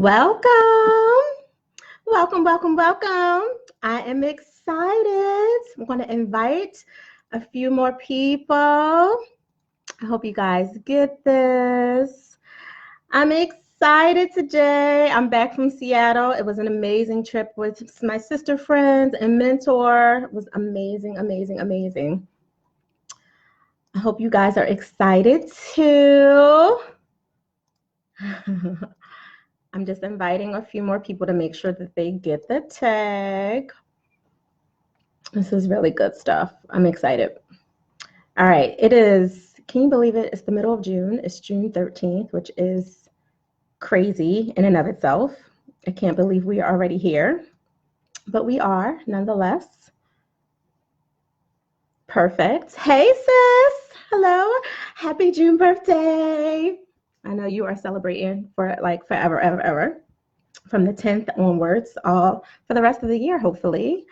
Welcome. Welcome. I am excited. I'm going to invite a few more people. I hope you guys get this. I'm excited today. I'm back from Seattle. It was an amazing trip with my sister friends and mentor. It was amazing. I hope you guys are excited too. I'm just inviting a few more people to make sure that they get the tag. This is really good stuff. I'm excited. All right, it is, can you believe it? It's the middle of June. It's June 13th, which is crazy in and of itself. I can't believe we are already here, but we are nonetheless. Perfect. Hey, sis. Hello. Happy June birthday. I know you are celebrating for like forever, ever, from the 10th onwards, all for the rest of the year, hopefully.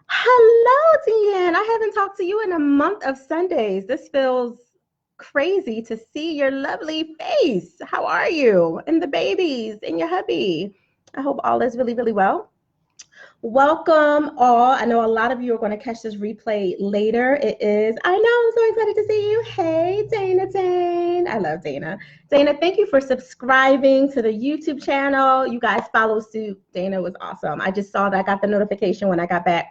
Hello, Deanne. I haven't talked to you in a month of Sundays. This feels crazy to see your lovely face. How are you? And the babies and your hubby. I hope all is really, really well. Welcome all. I know a lot of you are going to catch this replay later. It is, I know, I'm so excited to see you. Hey, Dana. I love Dana. Dana, thank you for subscribing to the YouTube channel. You guys follow suit. Dana was awesome. I just saw that. I got the notification when I got back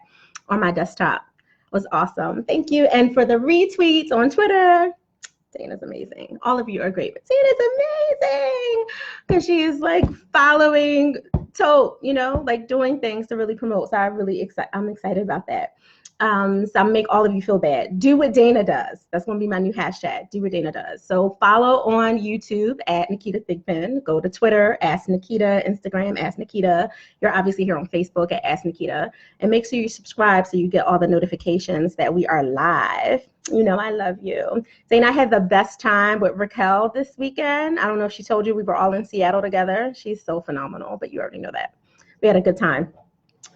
on my desktop. It was awesome. Thank you. And for the retweets on Twitter, Dana's amazing. All of you are great, but Dana's amazing because she is like following Tote, you know, like doing things to really promote. So I'm excited about that. So I'll make all of you feel bad. Do what Dana does. That's going to be my new hashtag. Do what Dana does. So follow on YouTube at Naketa Thigpen. Go to Twitter, Ask Naketa, Instagram, Ask Naketa. You're obviously here on Facebook at Ask Naketa. And make sure you subscribe so you get all the notifications that we are live. You know, I love you. Zane, I had the best time with Raquel this weekend. I don't know if she told you we were all in Seattle together. She's so phenomenal, but you already know that. We had a good time.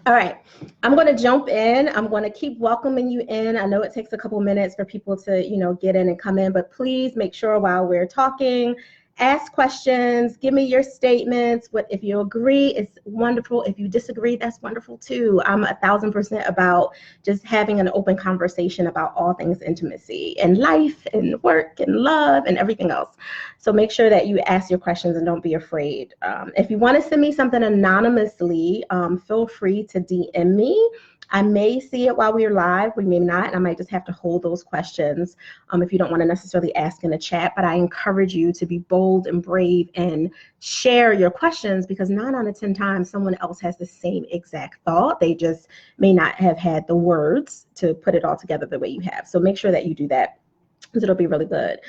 All right, I'm going to jump in. I'm going to keep welcoming you in. I know it takes a couple minutes for people to, you know, get in and come in, but please make sure while we're talking, ask questions, give me your statements. If you agree, it's wonderful. If you disagree, that's wonderful too. I'm 1000% about just having an open conversation about all things intimacy and life and work and love and everything else. So make sure that you ask your questions and don't be afraid. If you want to send me something anonymously, feel free to DM me. I may see it while we're live, we may not, and I might just have to hold those questions if you don't want to necessarily ask in the chat, but I encourage you to be bold and brave and share your questions because 9 out of 10 times someone else has the same exact thought. They just may not have had the words to put it all together the way you have. So make sure that you do that because it'll be really good.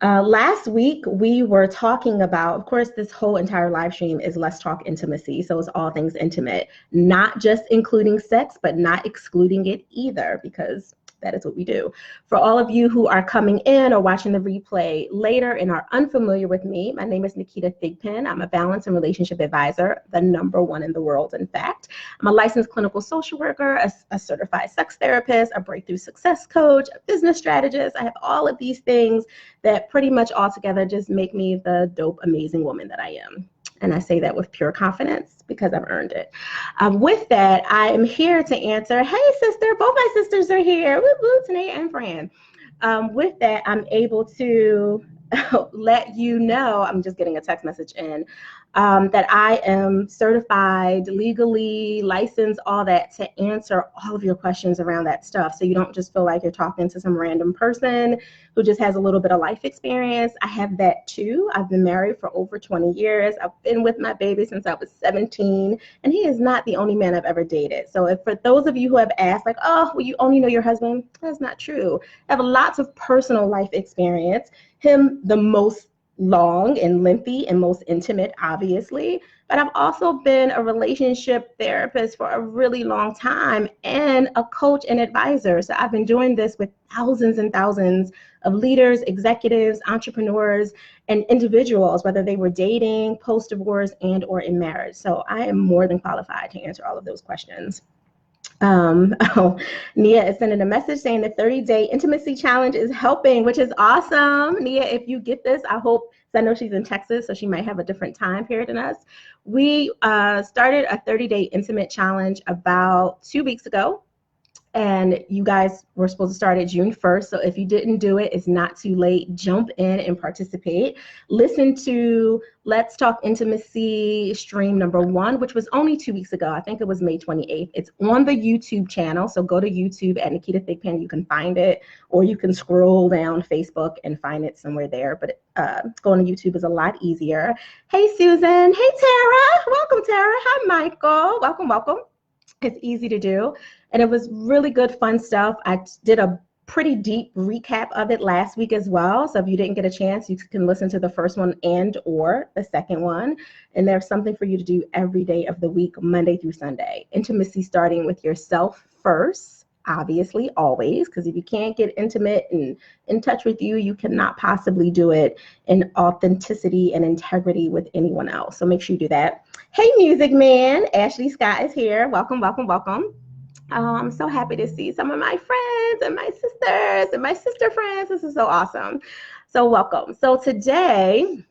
Last week, we were talking about, of course, this whole entire live stream is Let's Talk Intimacy. So it's all things intimate, not just including sex, but not excluding it either, because that is what we do. For all of you who are coming in or watching the replay later and are unfamiliar with me, my name is Naketa Thigpen. I'm a balance and relationship advisor, the #1 in the world, in fact. I'm a licensed clinical social worker, a certified sex therapist, a breakthrough success coach, a business strategist. I have all of these things that pretty much all together just make me the dope, amazing woman that I am. And I say that with pure confidence because I've earned it. With that, I am here to answer, hey, sister, both my sisters are here. Woo, woo, Tanae and Fran. With that, I'm able to let you know, I'm just getting a text message in, that I am certified, legally licensed, all that, to answer all of your questions around that stuff. So you don't just feel like you're talking to some random person who just has a little bit of life experience. I have that too. I've been married for over 20 years. I've been with my baby since I was 17, and he is not the only man I've ever dated. So if for those of you who have asked, like, oh, well, you only know your husband, that's not true. I have lots of personal life experience. Him the most long and lengthy and most intimate, obviously, but I've also been a relationship therapist for a really long time and a coach and advisor. So I've been doing this with thousands and thousands of leaders, executives, entrepreneurs, and individuals, whether they were dating, post-divorce, and or in marriage. So I am more than qualified to answer all of those questions. Oh, Nia is sending a message saying the 30-day intimacy challenge is helping, which is awesome. Nia, if you get this, I hope, I know she's in Texas, so she might have a different time period than us. We started a 30-day intimate challenge about 2 weeks ago. And you guys were supposed to start at June 1st. So if you didn't do it, it's not too late. Jump in and participate. Listen to Let's Talk Intimacy stream #1, which was only 2 weeks ago. I think it was May 28th. It's on the YouTube channel. So go to YouTube at Naketa Thigpen. You can find it, or you can scroll down Facebook and find it somewhere there. But going to YouTube is a lot easier. Hey, Susan. Hey, Tara. Welcome, Tara. Hi, Michael. Welcome, welcome. It's easy to do. And it was really good, fun stuff. I did a pretty deep recap of it last week as well. So if you didn't get a chance, you can listen to the first one and or the second one. And there's something for you to do every day of the week, Monday through Sunday. Intimacy starting with yourself first, obviously, always, because if you can't get intimate and in touch with you, you cannot possibly do it in authenticity and integrity with anyone else. So make sure you do that. Hey, Music Man. Ashley Scott is here. Welcome, welcome, welcome. I'm so happy to see some of my friends and my sisters and my sister friends. This is so awesome. So welcome. So today,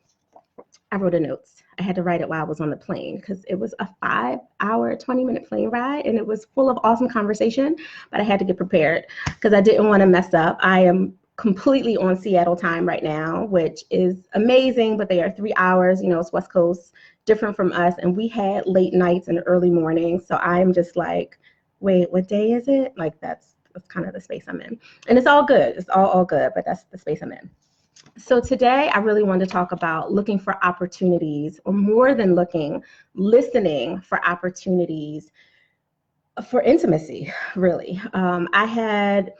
I wrote a notes. I had to write it while I was on the plane because it was a 5-hour, 20-minute plane ride, and it was full of awesome conversation, but I had to get prepared because I didn't want to mess up. I am completely on Seattle time right now, which is amazing, but they are 3 hours. You know, it's West Coast, different from us, and we had late nights and early mornings, so I'm just like, wait, what day is it? Like that's kind of the space I'm in. And it's all good. It's all good, but that's the space I'm in. So today I really wanted to talk about looking for opportunities, or more than looking, listening for opportunities for intimacy, really. I had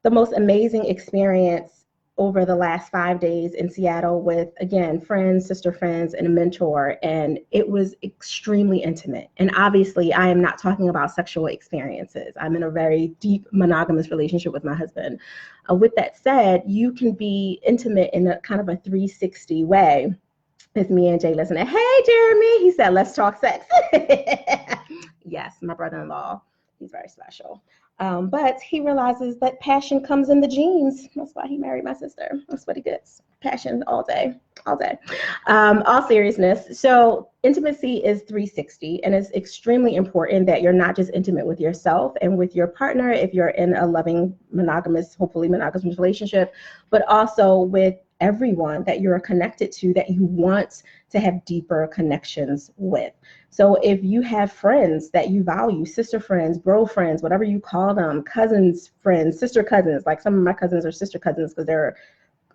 the most amazing experience over the last 5 days in Seattle with, again, friends, sister friends, and a mentor, and it was extremely intimate. And obviously, I am not talking about sexual experiences. I'm in a very deep monogamous relationship with my husband. With that said, you can be intimate in a kind of a 360 way. It's me and Jay listening. Hey, Jeremy, he said, let's talk sex. Yes, my brother-in-law, he's very special. But he realizes that passion comes in the genes. That's why he married my sister. That's what he gets. Passion all day, all day. All seriousness. So intimacy is 360, and it's extremely important that you're not just intimate with yourself and with your partner if you're in a loving, monogamous, hopefully monogamous relationship, but also with everyone that you're connected to that you want to have deeper connections with. So if you have friends that you value, sister friends, bro friends, whatever you call them, cousins, friends, sister cousins, like some of my cousins are sister cousins because they're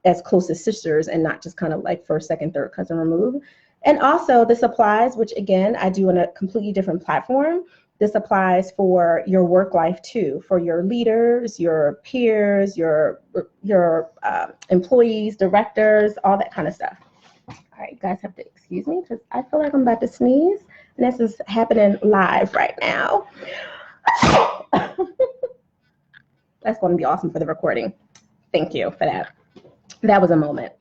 as close as sisters and not just kind of like first, second, third cousin removed. And also this applies, which again, I do on a completely different platform. This applies for your work life too, for your leaders, your peers, your employees, directors, all that kind of stuff. All right, you guys have to excuse me because I feel like I'm about to sneeze, and this is happening live right now. That's going to be awesome for the recording. Thank you for that. That was a moment.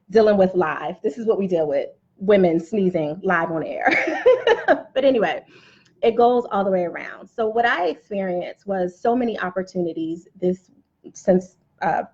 Dealing with live. This is what we deal with, women sneezing live on air. But anyway, it goes all the way around. So what I experienced was so many opportunities since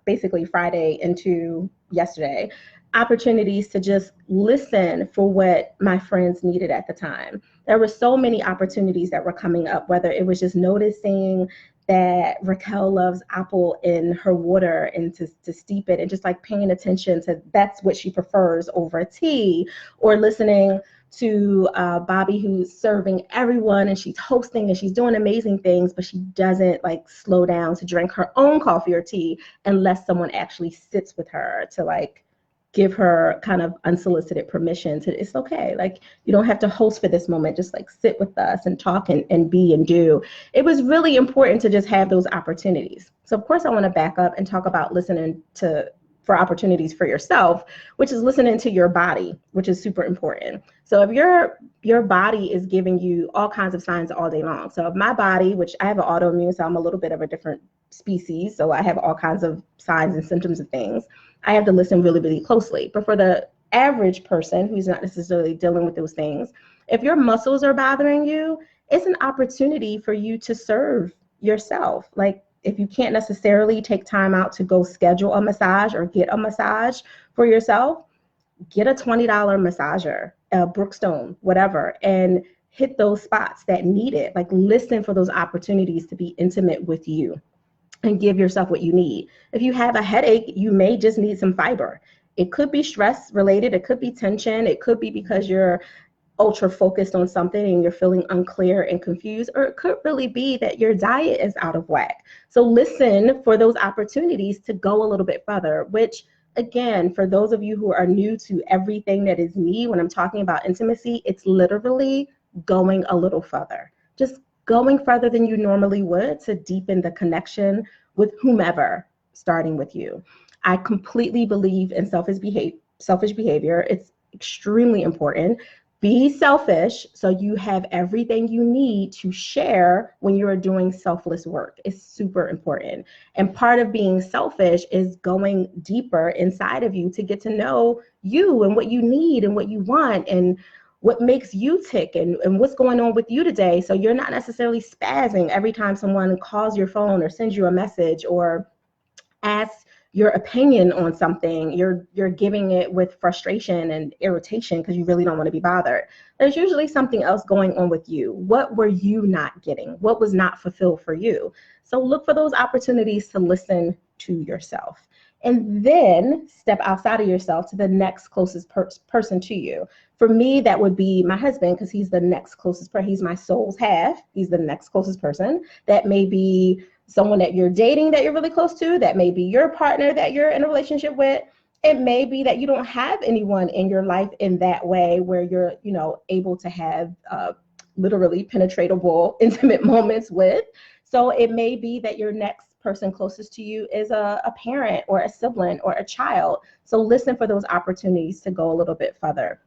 basically Friday into yesterday, opportunities to just listen for what my friends needed at the time. There were so many opportunities that were coming up, whether it was just noticing that Raquel loves apple in her water and to steep it, and just like paying attention to that's what she prefers over tea, or listening to Bobby, who's serving everyone and she's hosting and she's doing amazing things, but she doesn't like slow down to drink her own coffee or tea unless someone actually sits with her to like give her kind of unsolicited permission to, it's okay, like you don't have to host for this moment, just like sit with us and talk and be and do. It was really important to just have those opportunities. So of course I want to back up and talk about listening for opportunities for yourself, which is listening to your body, which is super important. So if your body is giving you all kinds of signs all day long. So if my body, which I have an autoimmune, so I'm a little bit of a different species, so I have all kinds of signs and symptoms of things, I have to listen really, really closely. But for the average person who's not necessarily dealing with those things, if your muscles are bothering you, it's an opportunity for you to serve yourself. Like, if you can't necessarily take time out to go schedule a massage or get a massage for yourself, get a $20 massager, a Brookstone, whatever, and hit those spots that need it. Like, listen for those opportunities to be intimate with you and give yourself what you need. If you have a headache, you may just need some fiber. It could be stress related, it could be tension, it could be because you're ultra focused on something and you're feeling unclear and confused, or it could really be that your diet is out of whack. So listen for those opportunities to go a little bit further, which, again, for those of you who are new to everything that is me, when I'm talking about intimacy, it's literally going a little further. Just going further than you normally would to deepen the connection with whomever, starting with you. I completely believe in selfish behavior. It's extremely important. Be selfish so you have everything you need to share when you are doing selfless work. It's super important. And part of being selfish is going deeper inside of you to get to know you and what you need and what you want and what makes you tick and what's going on with you today. So you're not necessarily spazzing every time someone calls your phone or sends you a message or asks your opinion on something. You're giving it with frustration and irritation because you really don't want to be bothered. There's usually something else going on with you. What were you not getting? What was not fulfilled for you? So look for those opportunities to listen to yourself. And then step outside of yourself to the next closest person to you. For me, that would be my husband, because he's the next closest person. He's my soul's half. He's the next closest person. That may be someone that you're dating that you're really close to. That may be your partner that you're in a relationship with. It may be that you don't have anyone in your life in that way where you're, able to have literally penetratable, intimate moments with. So it may be that your next person closest to you is a parent or a sibling or a child. So listen for those opportunities to go a little bit further.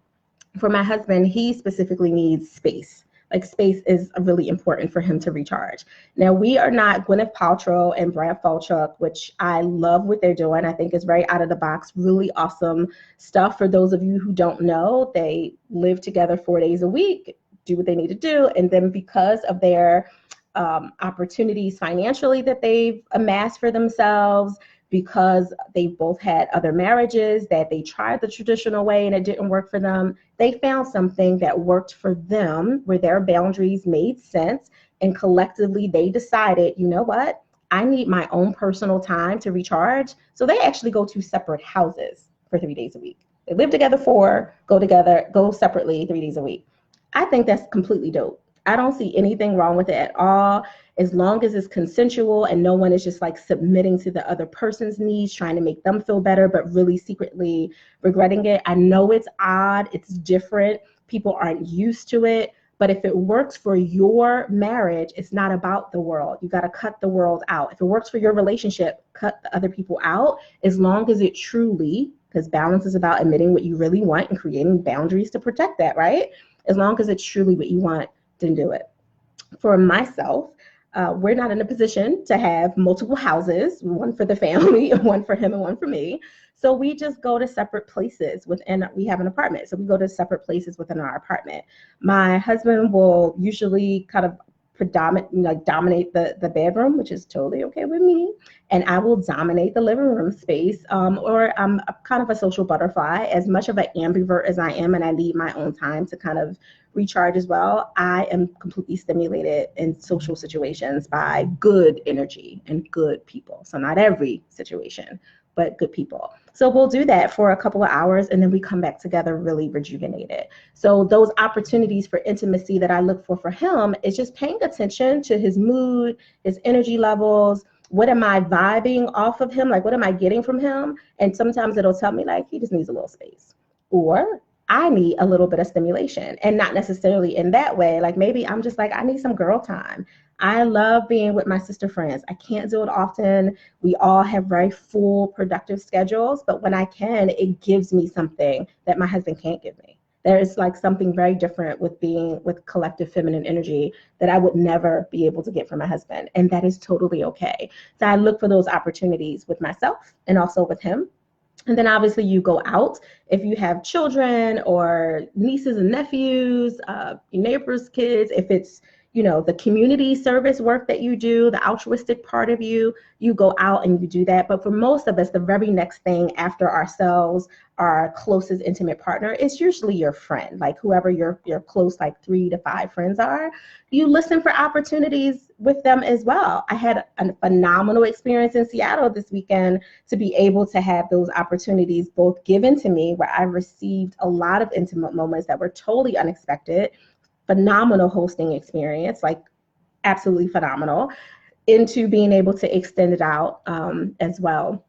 For my husband, he specifically needs space. Like, space is really important for him to recharge. Now, we are not Gwyneth Paltrow and Brad Falchuk, which I love what they're doing. I think it's very out of the box, really awesome stuff. For those of you who don't know, they live together 4 days a week, do what they need to do. And then because of their opportunities financially that they've amassed for themselves, because they both had other marriages that they tried the traditional way and it didn't work for them, they found something that worked for them where their boundaries made sense, and collectively they decided, you know what, I need my own personal time to recharge. So they actually go to separate houses for 3 days a week. They live together 4, go separately 3 days a week. I think that's completely dope. I don't see anything wrong with it at all, as long as it's consensual and no one is just like submitting to the other person's needs, trying to make them feel better, but really secretly regretting it. I know it's odd, it's different, people aren't used to it, but if it works for your marriage, it's not about the world. You got to cut the world out. If it works for your relationship, cut the other people out, as long as it truly, because balance is about admitting what you really want and creating boundaries to protect that, right? As long as it's truly what you want, then do it. For myself, we're not in a position to have multiple houses, one for the family, one for him and one for me. So we just go to separate places we have an apartment. So we go to separate places within our apartment. My husband will usually kind of dominate the bedroom, which is totally okay with me. And I will dominate the living room space, or I'm kind of a social butterfly. As much of an ambivert as I am, and I need my own time to kind of recharge as well, I am completely stimulated in social situations by good energy and good people. So not every situation, but good people. So we'll do that for a couple of hours, and then we come back together really rejuvenated. So those opportunities for intimacy that I look for him is just paying attention to his mood, his energy levels. What am I vibing off of him? Like, what am I getting from him? And sometimes it'll tell me, like, he just needs a little space. Or I need a little bit of stimulation, and not necessarily in that way. Like, maybe I'm just like, I need some girl time. I love being with my sister friends. I can't do it often. We all have very full, productive schedules, but when I can, it gives me something that my husband can't give me. There is like something very different with being with collective feminine energy that I would never be able to get from my husband, and that is totally okay. So I look for those opportunities with myself and also with him. And then obviously you go out. If you have children or nieces and nephews, your neighbors' kids, if it's the community service work that you do, the altruistic part of you go out and you do that. But for most of us, the very next thing after ourselves, our closest intimate partner, is usually your friend, like whoever your close, like 3 to 5 friends are. You listen for opportunities with them as well. I had a phenomenal experience in Seattle this weekend to be able to have those opportunities both given to me, where I received a lot of intimate moments that were totally unexpected. Phenomenal hosting experience, like absolutely phenomenal, into being able to extend it out as well.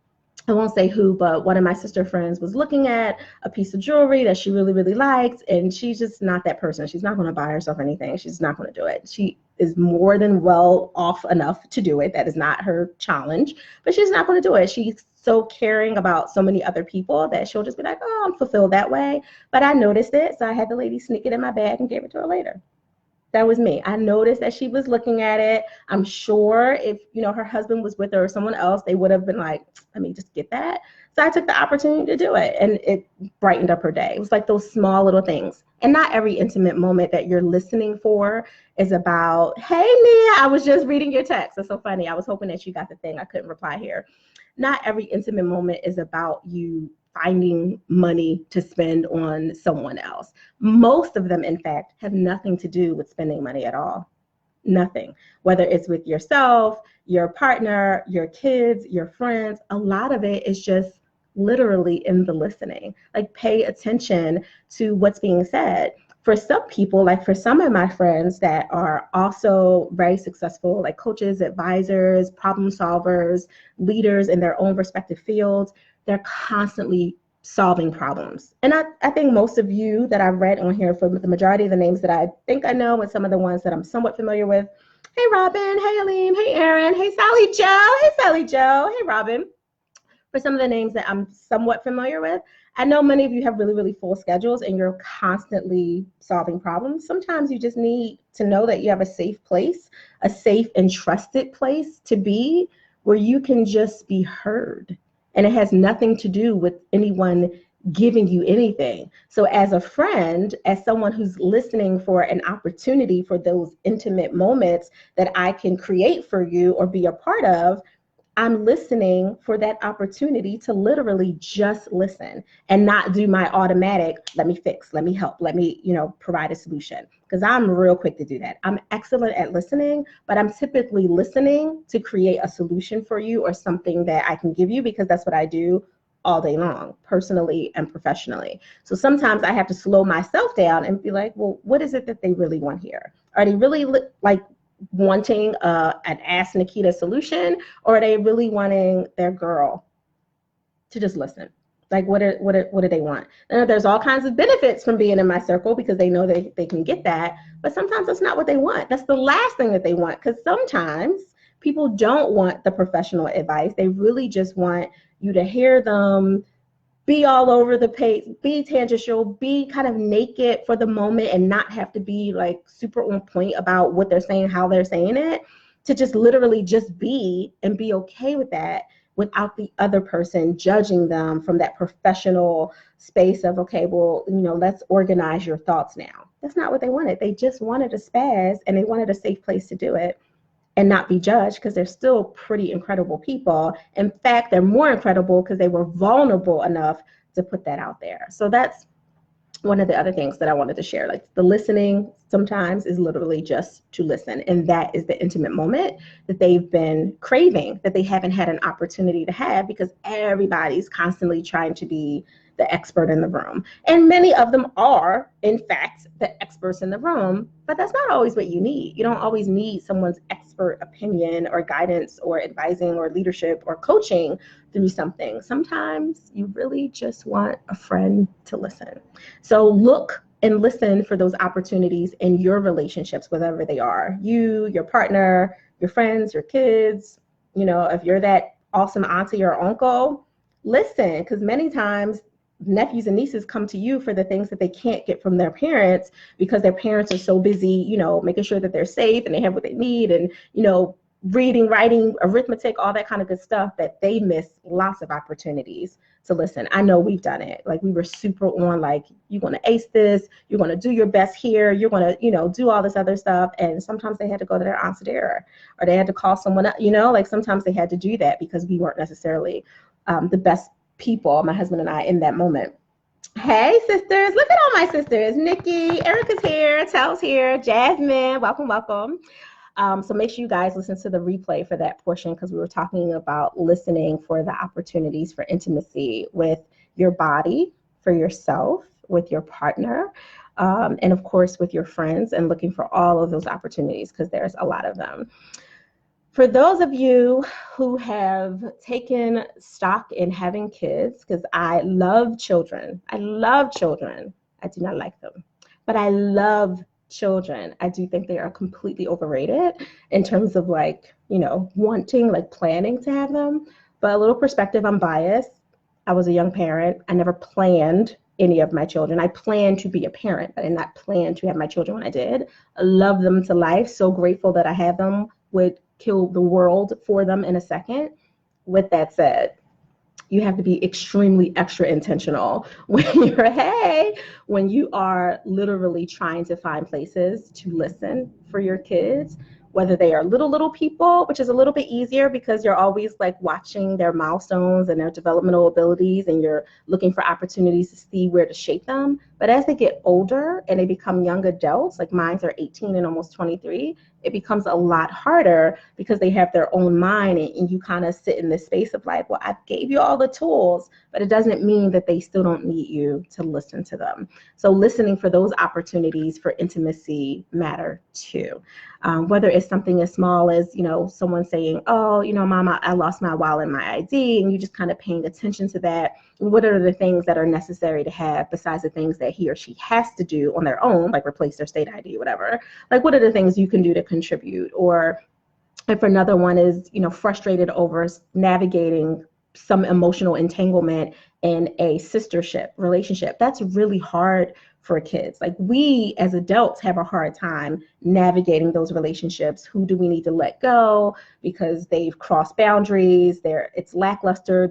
I won't say who, but one of my sister friends was looking at a piece of jewelry that she really, really liked, and she's just not that person. She's not going to buy herself anything. She's not going to do it. She is more than well off enough to do it. That is not her challenge, but she's not going to do it. She's so caring about so many other people that she'll just be like, oh, I'm fulfilled that way. But I noticed it, so I had the lady sneak it in my bag and gave it to her later. That was me. I noticed that she was looking at it. I'm sure if, her husband was with her or someone else, they would have been like, let me just get that. So I took the opportunity to do it, and it brightened up her day. It was like those small little things. And not every intimate moment that you're listening for is about, hey, Nia, I was just reading your text. It's so funny. I was hoping that you got the thing. I couldn't reply here. Not every intimate moment is about you finding money to spend on someone else. Most of them, in fact, have nothing to do with spending money at all. Nothing. Whether it's with yourself, your partner, your kids, your friends, a lot of it is just literally in the listening. Like, pay attention to what's being said. For some people, like for some of my friends that are also very successful, like coaches, advisors, problem solvers, leaders in their own respective fields, they're constantly solving problems. And I think most of you that I've read on here, for the majority of the names that I think I know and some of the ones that I'm somewhat familiar with, hey Robin, hey Aline, hey Erin, hey Sally Joe, hey Robin. For some of the names that I'm somewhat familiar with, I know many of you have really, really full schedules and you're constantly solving problems. Sometimes you just need to know that you have a safe place, a safe and trusted place to be, where you can just be heard. And it has nothing to do with anyone giving you anything. So as a friend, as someone who's listening for an opportunity for those intimate moments that I can create for you or be a part of, I'm listening for that opportunity to literally just listen and not do my automatic, let me fix, let me help, let me, provide a solution. Because I'm real quick to do that. I'm excellent at listening, but I'm typically listening to create a solution for you or something that I can give you, because that's what I do all day long, personally and professionally. So sometimes I have to slow myself down and be like, well, what is it that they really want here? Are they really wanting an Ask Naketa solution, or are they really wanting their girl to just listen? Like, what do they want? And there's all kinds of benefits from being in my circle, because they know they can get that, but sometimes that's not what they want. That's the last thing that they want, because sometimes people don't want the professional advice. They really just want you to hear them be all over the page, be tangential, be kind of naked for the moment, and not have to be like super on point about what they're saying, how they're saying it, to just literally just be and be okay with that, without the other person judging them from that professional space of, okay, well, let's organize your thoughts now. That's not what they wanted. They just wanted a spaz, and they wanted a safe place to do it and not be judged, because they're still pretty incredible people. In fact, they're more incredible because they were vulnerable enough to put that out there. So that's one of the other things that I wanted to share. Like, the listening sometimes is literally just to listen. And that is the intimate moment that they've been craving, that they haven't had an opportunity to have, because everybody's constantly trying to be the expert in the room. And many of them are, in fact, the experts in the room, but that's not always what you need. You don't always need someone's expert opinion or guidance or advising or leadership or coaching through something. Sometimes you really just want a friend to listen. So look and listen for those opportunities in your relationships, whatever they are. You, your partner, your friends, your kids, if you're that awesome auntie or uncle, listen, because many times nephews and nieces come to you for the things that they can't get from their parents, because their parents are so busy, making sure that they're safe and they have what they need, and, reading, writing, arithmetic, all that kind of good stuff, that they miss lots of opportunities to listen. I know we've done it. Like we were super on like, you're going to ace this, you're going to do your best here, you're going to, do all this other stuff. And sometimes they had to go to their aunt's or they had to call someone up, like sometimes they had to do that because we weren't necessarily the best people, my husband and I, in that moment. Hey sisters, look at all my sisters. Nikki, Erica's here, Tel's here, Jasmine, welcome. So make sure you guys listen to the replay for that portion because we were talking about listening for the opportunities for intimacy with your body, for yourself, with your partner, and of course with your friends, and looking for all of those opportunities because there's a lot of them. For those of you who have taken stock in having kids, because I love children. I do not like them, but I love children. I do think they are completely overrated in terms of like, wanting, like planning to have them. But a little perspective, I'm biased. I was a young parent. I never planned any of my children. I planned to be a parent, but I did not plan to have my children when I did. I love them to life. So grateful that I have them. Would kill the world for them in a second. With that said, you have to be extremely extra intentional when you are literally trying to find places to listen for your kids, whether they are little people, which is a little bit easier because you're always like watching their milestones and their developmental abilities, and you're looking for opportunities to see where to shape them. But as they get older and they become young adults, like mine are 18 and almost 23, it becomes a lot harder because they have their own mind, and you kind of sit in this space of like, well, I gave you all the tools, but it doesn't mean that they still don't need you to listen to them. So listening for those opportunities for intimacy matter too. Whether it's something as small as, someone saying, oh, Mama, I lost my wallet and my ID, and you just kind of paying attention to that. What are the things that are necessary to have besides the things that he or she has to do on their own, like replace their state ID or whatever? Like, what are the things you can do to contribute? Or if another one is, frustrated over navigating some emotional entanglement in a sistership relationship, that's really hard for kids. Like we as adults have a hard time navigating those relationships. Who do we need to let go because they've crossed boundaries? It's lackluster.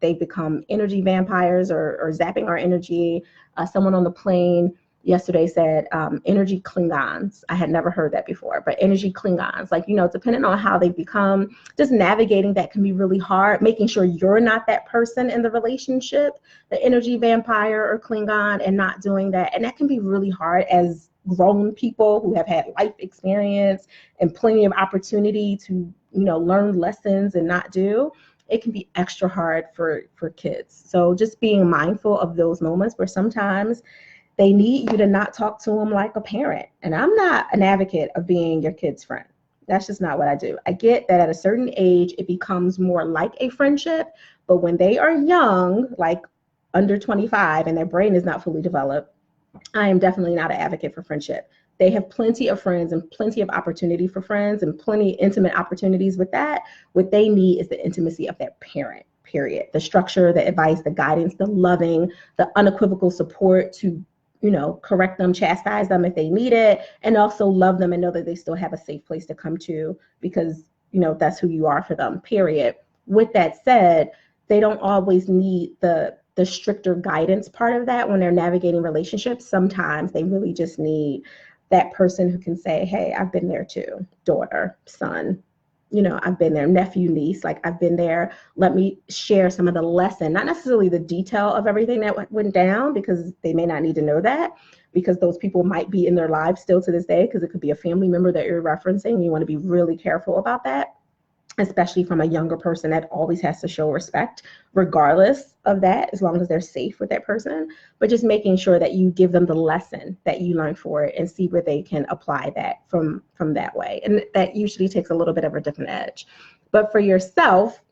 They've become energy vampires or zapping our energy. Someone on the plane yesterday said energy Klingons. I had never heard that before, but energy Klingons, like, depending on how they become, just navigating that can be really hard, making sure you're not that person in the relationship, the energy vampire or Klingon, and not doing that. And that can be really hard as grown people who have had life experience and plenty of opportunity to, learn lessons and not do. It can be extra hard for kids. So just being mindful of those moments where sometimes they need you to not talk to them like a parent. And I'm not an advocate of being your kid's friend. That's just not what I do. I get that at a certain age, it becomes more like a friendship. But when they are young, like under 25, and their brain is not fully developed, I am definitely not an advocate for friendship. They have plenty of friends and plenty of opportunity for friends and plenty of intimate opportunities with that. What they need is the intimacy of their parent, period. The structure, the advice, the guidance, the loving, the unequivocal support to correct them, chastise them if they need it, and also love them and know that they still have a safe place to come to because, that's who you are for them, period. With that said, they don't always need the stricter guidance part of that when they're navigating relationships. Sometimes they really just need that person who can say, hey, I've been there too, daughter, son, I've been there, nephew, niece, like I've been there. Let me share some of the lesson, not necessarily the detail of everything that went down, because they may not need to know that, because those people might be in their lives still to this day, because it could be a family member that you're referencing. You want to be really careful about that, especially from a younger person that always has to show respect, regardless of that, as long as they're safe with that person. But just making sure that you give them the lesson that you learned for it and see where they can apply that from that way. And that usually takes a little bit of a different edge. But for yourself,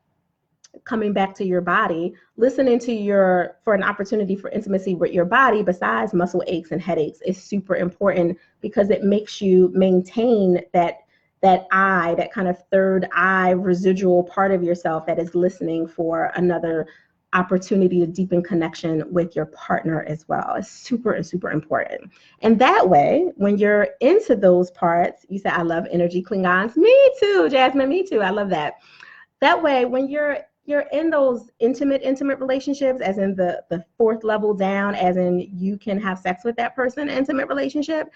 coming back to your body, listening to for an opportunity for intimacy with your body besides muscle aches and headaches is super important, because it makes you maintain that eye, that kind of third eye residual part of yourself that is listening for another opportunity to deepen connection with your partner as well. It's super, super important. And that way, when you're into those parts, you say, I love energy Klingons. Me too, Jasmine, me too. I love that. That way, when you're you're in those intimate relationships, as in the fourth level down, as in you can have sex with that person, intimate relationship,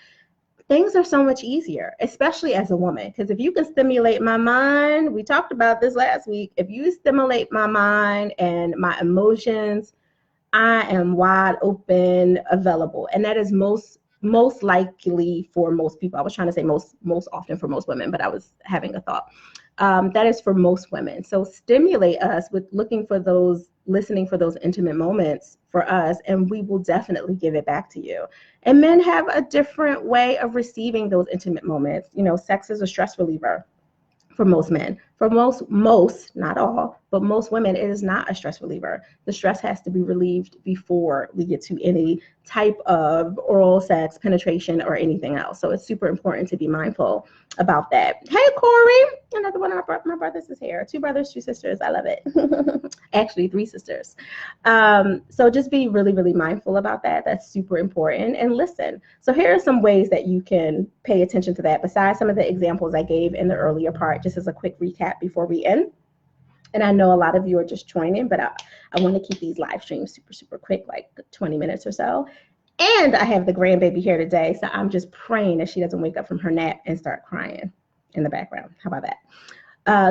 things are so much easier, especially as a woman. Because if you can stimulate my mind, we talked about this last week, if you stimulate my mind and my emotions, I am wide open, available. And that is most likely for most people. I was trying to say most often for most women, but I was having a thought. That is for most women. So stimulate us with looking for those, listening for those intimate moments for us, and we will definitely give it back to you. And men have a different way of receiving those intimate moments. You know, sex is a stress reliever for most men. For most, not all, but most women, it is not a stress reliever. The stress has to be relieved before we get to any type of oral sex, penetration, or anything else. So it's super important to be mindful about that. Hey, Corey, another one of my brothers is here. 2 brothers, 2 sisters. I love it. Actually, 3 sisters. So just be really, really mindful about that. That's super important. And listen. So here are some ways that you can pay attention to that, besides some of the examples I gave in the earlier part, just as a quick recap before we end. And I know a lot of you are just joining, but I want to keep these live streams super, super quick, like 20 minutes or so. And I have the grandbaby here today, so I'm just praying that she doesn't wake up from her nap and start crying in the background. How about that?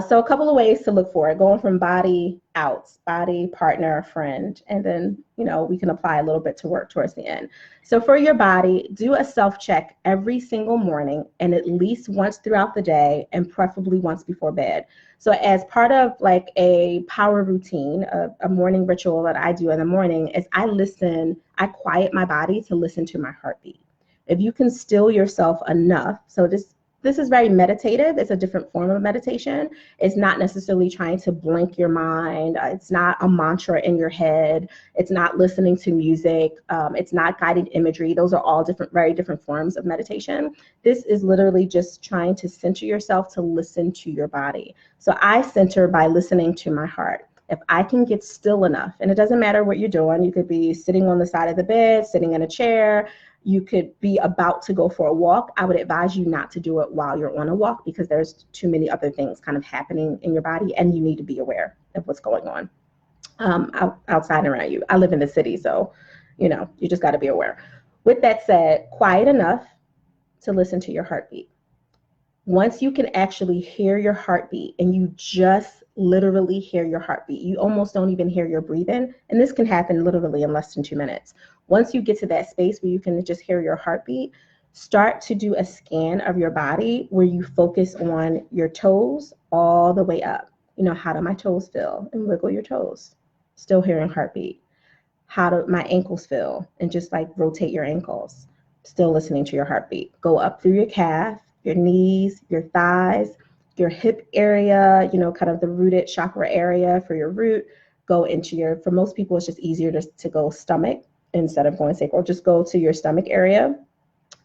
So a couple of ways to look for it, going from body out, body, partner, friend, and then, you know, we can apply a little bit to work towards the end. So for your body, do a self-check every single morning and at least once throughout the day, and preferably once before bed. So as part of like a power routine, a morning ritual that I do in the morning is I quiet my body to listen to my heartbeat. If you can still yourself enough, so this is very meditative. It's a different form of meditation. It's not necessarily trying to blank your mind. It's not a mantra in your head. It's not listening to music. It's not guided imagery. Those are all different, very different forms of meditation. This is literally just trying to center yourself to listen to your body. So I center by listening to my heart. If I can get still enough, and it doesn't matter what you're doing, you could be sitting on the side of the bed, sitting in a chair, you could be about to go for a walk. I would advise you not to do it while you're on a walk, because there's too many other things kind of happening in your body, and you need to be aware of what's going on outside and around you. I live in the city, so, you know, you just got to be aware. With that said, quiet enough to listen to your heartbeat. Once you can actually hear your heartbeat, and you just literally hear your heartbeat, you almost don't even hear your breathing, and this can happen literally in less than 2 minutes. Once you get to that space where you can just hear your heartbeat, start to do a scan of your body where you focus on your toes all the way up. You know, how do my toes feel? And wiggle your toes, still hearing heartbeat. How do my ankles feel? And just like rotate your ankles, still listening to your heartbeat. Go up through your calf, your knees, your thighs, your hip area, you know, kind of the rooted chakra area for your root. Go into your, for most people, it's just easier to go stomach instead of going sacral. Just go to your stomach area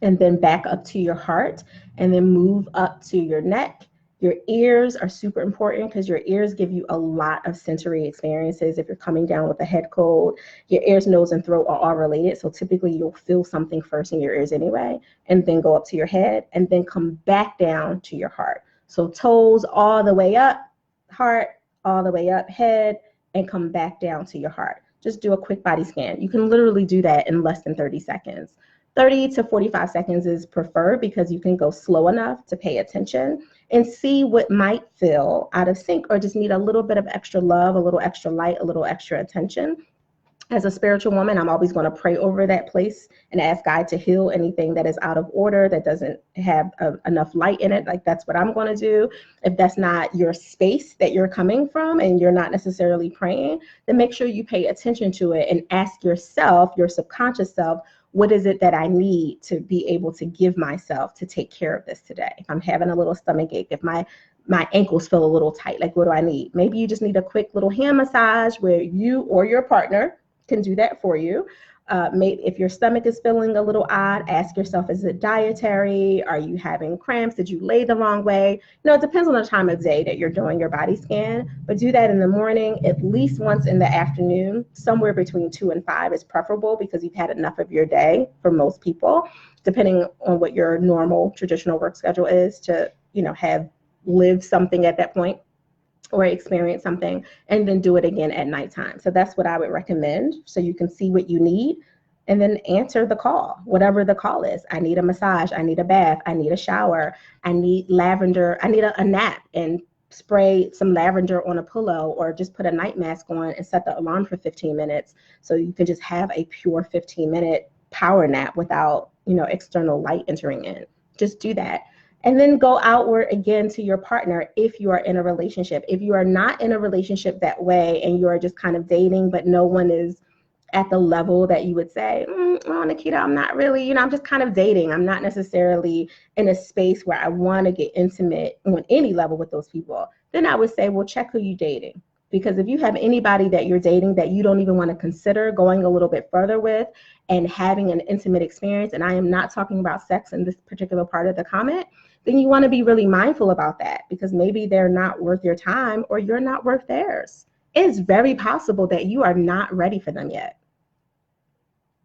and then back up to your heart, and then move up to your neck. Your ears are super important because your ears give you a lot of sensory experiences. If you're coming down with a head cold, your ears, nose, and throat are all related. So typically you'll feel something first in your ears anyway, and then go up to your head, and then come back down to your heart. So toes all the way up, heart all the way up, head, and come back down to your heart. Just do a quick body scan. You can literally do that in less than 30 seconds. 30 to 45 seconds is preferred because you can go slow enough to pay attention and see what might feel out of sync or just need a little bit of extra love, a little extra light, a little extra attention. As a spiritual woman, I'm always going to pray over that place and ask God to heal anything that is out of order, that doesn't have enough light in it. Like, that's what I'm going to do. If that's not your space that you're coming from and you're not necessarily praying, then make sure you pay attention to it and ask yourself, your subconscious self, what is it that I need to be able to give myself to take care of this today? If I'm having a little stomach ache, if my ankles feel a little tight, like, what do I need? Maybe you just need a quick little hand massage where you or your partner can do that for you. Maybe if your stomach is feeling a little odd, ask yourself, is it dietary? Are you having cramps? Did you lay the wrong way? You know, it depends on the time of day that you're doing your body scan, but do that in the morning, at least once in the afternoon. Somewhere between 2 and 5 is preferable because you've had enough of your day for most people, depending on what your normal traditional work schedule is, to, you know, have lived something at that point. or experience something, and then do it again at nighttime. So that's what I would recommend, so you can see what you need and then answer the call, whatever the call is. I need a massage, I need a bath, I need a shower, I need lavender, I need a nap, and spray some lavender on a pillow, or just put a night mask on and set the alarm for 15 minutes so you can just have a pure 15-minute power nap without, external light entering in. Just do that. And then go outward again to your partner if you are in a relationship. If you are not in a relationship that way and you are just kind of dating, but no one is at the level that you would say, oh, Naketa, I'm not really, I'm just kind of dating. I'm not necessarily in a space where I want to get intimate on any level with those people. Then I would say, well, check who you're dating. Because if you have anybody that you're dating that you don't even want to consider going a little bit further with and having an intimate experience, and I am not talking about sex in this particular part of the comment, then you want to be really mindful about that, because maybe they're not worth your time or you're not worth theirs. It's very possible that you are not ready for them yet.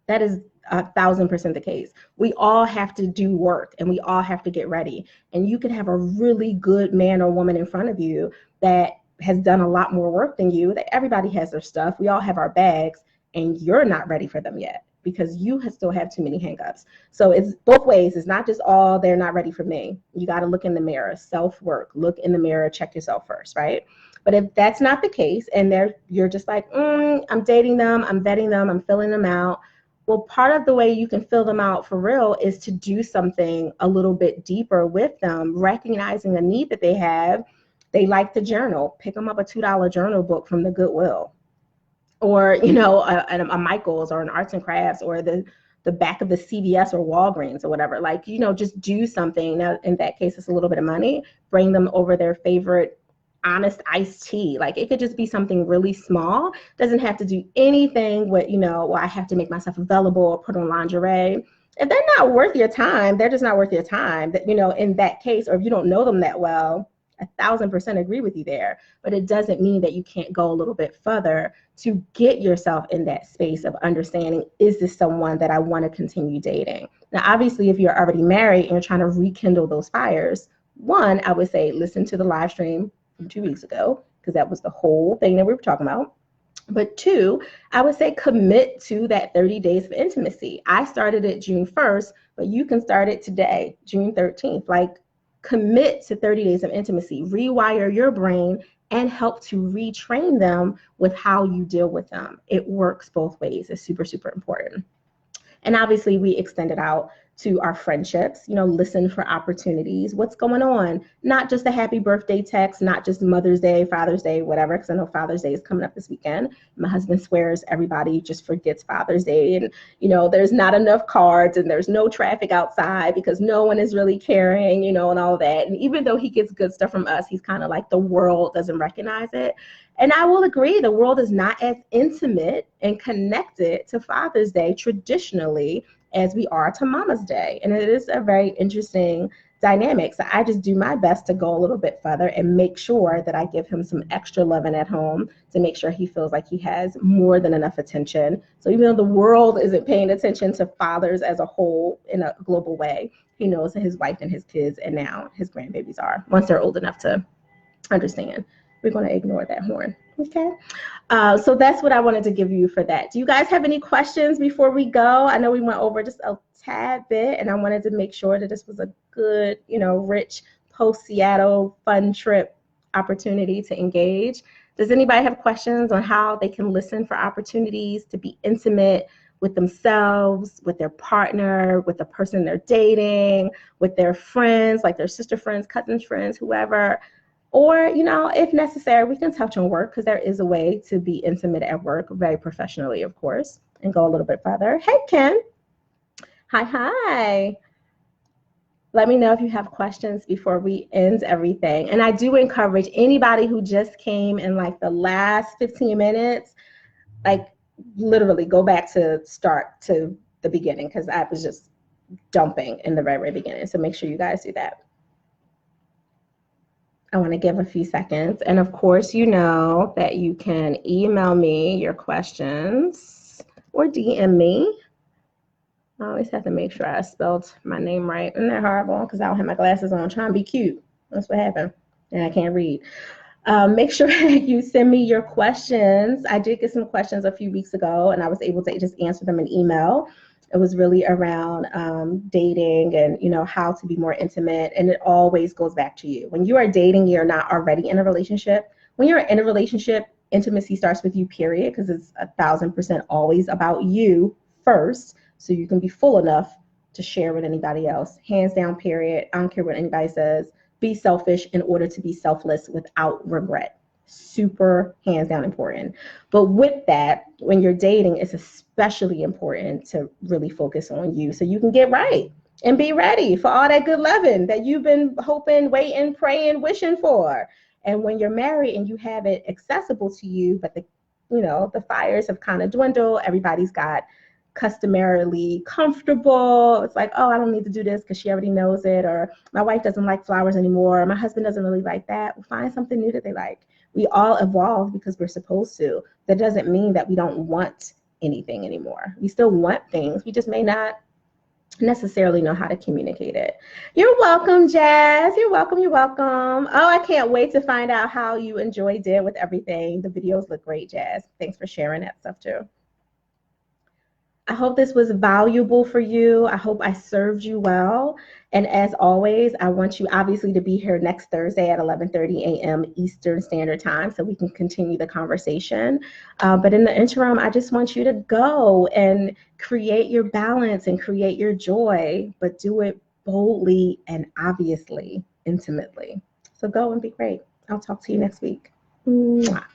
That is 1,000% the case. We all have to do work and we all have to get ready. And you could have a really good man or woman in front of you that has done a lot more work than you. That everybody has their stuff. We all have our bags, and you're not ready for them yet because you still have too many hangups. So it's both ways. It's not just all they're not ready for me. You got to look in the mirror, self-work, look in the mirror, check yourself first, right? But if that's not the case and you're just like, I'm dating them, I'm vetting them, I'm filling them out. Well, part of the way you can fill them out for real is to do something a little bit deeper with them, recognizing the need that they have. They like to journal. Pick them up a $2 journal book from the Goodwill, or a Michael's or an arts and crafts, or the back of the CVS or Walgreens or whatever. Like, just do something. Now, in that case, it's a little bit of money. Bring them over their favorite Honest iced tea. Like, it could just be something really small. Doesn't have to do anything with, well, I have to make myself available or put on lingerie. If they're not worth your time, they're just not worth your time. That, in that case, or if you don't know them that well, 1,000% agree with you there. But it doesn't mean that you can't go a little bit further to get yourself in that space of understanding, is this someone that I want to continue dating? Now, obviously, if you're already married and you're trying to rekindle those fires, one, I would say listen to the live stream from 2 weeks ago, because that was the whole thing that we were talking about. But two, I would say commit to that 30 days of intimacy. I started it June 1st, but you can start it today, June 13th. Like, commit to 30 days of intimacy, rewire your brain, and help to retrain them with how you deal with them. It works both ways. It's super, super important. And obviously we extend it out to our friendships, listen for opportunities. What's going on? Not just a happy birthday text, not just Mother's Day, Father's Day, whatever, because I know Father's Day is coming up this weekend. My husband swears everybody just forgets Father's Day, and, there's not enough cards and there's no traffic outside because no one is really caring, and all that. And even though he gets good stuff from us, he's kind of like, the world doesn't recognize it. And I will agree, the world is not as intimate and connected to Father's Day traditionally as we are to Mama's Day. And it is a very interesting dynamic. So I just do my best to go a little bit further and make sure that I give him some extra loving at home to make sure he feels like he has more than enough attention. So even though the world isn't paying attention to fathers as a whole in a global way, he knows that his wife and his kids and now his grandbabies are, once they're old enough to understand. We're going to ignore that horn. Okay. So that's what I wanted to give you for that. Do you guys have any questions before we go? I know we went over just a tad bit, and I wanted to make sure that this was a good, rich post-Seattle fun trip opportunity to engage. Does anybody have questions on how they can listen for opportunities to be intimate with themselves, with their partner, with the person they're dating, with their friends, like their sister friends, cousins friends, whoever? Or, if necessary, we can touch on work, because there is a way to be intimate at work, very professionally, of course, and go a little bit further. Hey, Ken. Hi. Let me know if you have questions before we end everything. And I do encourage anybody who just came in like the last 15 minutes, like literally go back to start to the beginning, because I was just dumping in the very, very beginning. So make sure you guys do that. I want to give a few seconds. And of course, you know that you can email me your questions or DM me. I always have to make sure I spelled my name right. Isn't that horrible? Because I don't have my glasses on, trying to be cute. That's what happened. And I can't read. Make sure you send me your questions. I did get some questions a few weeks ago, and I was able to just answer them in email. It was really around dating and, you know, how to be more intimate. And it always goes back to you. When you are dating, you're not already in a relationship. When you're in a relationship, intimacy starts with you, period, because it's 1,000% always about you first, so you can be full enough to share with anybody else. Hands down, period. I don't care what anybody says. Be selfish in order to be selfless without regret. Super hands down important. But with that, when you're dating, it's especially important to really focus on you so you can get right and be ready for all that good loving that you've been hoping, waiting, praying, wishing for. And when you're married and you have it accessible to you, but the fires have kind of dwindled, everybody's got customarily comfortable. It's like, oh, I don't need to do this because she already knows it, or my wife doesn't like flowers anymore, or my husband doesn't really like that. We'll find something new that they like. We all evolve because we're supposed to. That doesn't mean that we don't want anything anymore. We still want things. We just may not necessarily know how to communicate it. You're welcome, Jazz. You're welcome. You're welcome. Oh, I can't wait to find out how you enjoyed it with everything. The videos look great, Jazz. Thanks for sharing that stuff too. I hope this was valuable for you. I hope I served you well. And as always, I want you obviously to be here next Thursday at 11:30 a.m. Eastern Standard Time so we can continue the conversation. But in the interim, I just want you to go and create your balance and create your joy, but do it boldly and obviously intimately. So go and be great. I'll talk to you next week. Mwah.